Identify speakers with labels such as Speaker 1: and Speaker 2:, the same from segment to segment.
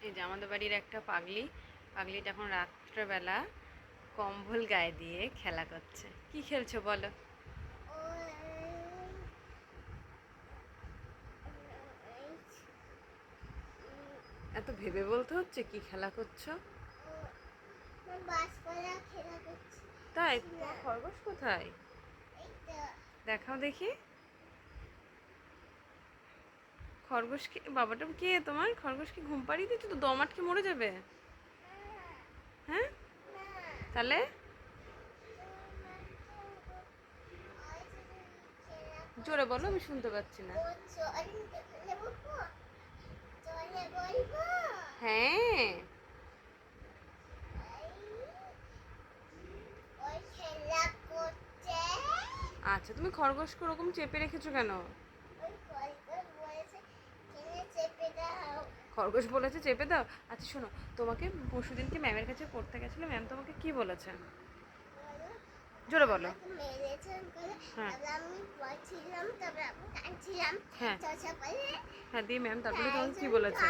Speaker 1: এই যে আমাদের বাড়ির একটা পাগলিটা এখন রাত্রেবেলা কম্বল গায়ে দিয়ে খেলা করছে। কি খেলছো বলো? এত ভেবে বলতে হচ্ছে কি খেলা করছো? তাই? তোমার খরগোশ কোথায়? দেখাও দেখি। খরগোশ কি বাবাটা, কে তোমার? খরগোশ কি ঘুম পাড়িয়ে দিচ্ছ? তো দম আটকে মরে যাবে। হ্যাঁ, তাহলে জোরে বলো, আমি শুনতে পাচ্ছি না। হ্যাঁ, আচ্ছা, তুমি খরগোশকে ওরকম চেপে রেখেছো কেন? খরগোশ বলেছে চেপে দাও? আচ্ছা শোনো, তোমাকে পরশুদিনকে ম্যামের কাছে পড়তে গেছিল, ম্যাম তোমাকে কি বলেছে? জোরে বলো। হ্যাঁ, হ্যাঁ, হ্যাঁ, দিয়ে ম্যাম তারপরে তোমাকে কি বলেছে?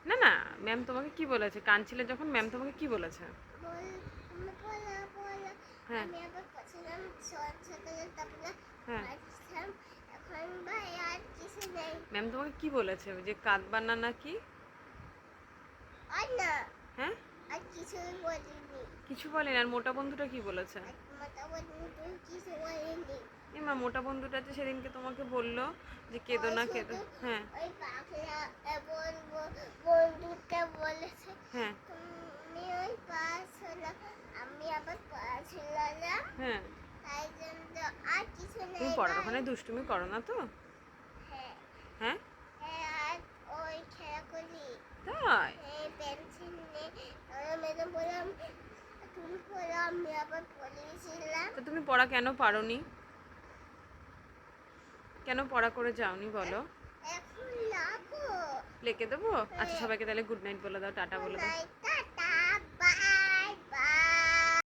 Speaker 1: না না, ম্যাম তোমাকে কি বলেছে? কাঁদছিলে যখন ম্যাম তোমাকে কি বলেছে? হ্যাঁ, হ্যাঁ, ম্যাম তোমাকে কি বলেছে যে কাঁদবা না নাকি? হ্যাঁ, কিছু বলেন। আর মোটা বন্ধুটা কি বলেছে? এ মা, মোটা বন্ধুটা যে সেদিনকে তোমাকে বললো যে কেঁদো না কেঁদো। হ্যাঁ, হ্যাঁ, হ্যাঁ, তুমি পড়ার ওখানে দুষ্টুমি করো না তো? হ্যাঁ, তাই? তো তুমি পড়া কেন পারোনি? কেন পড়া করে যাওনি বলো? লিখে দেবো? আচ্ছা, সবাইকে তাহলে গুড নাইট বলে দাও, টাটা বলে দাও।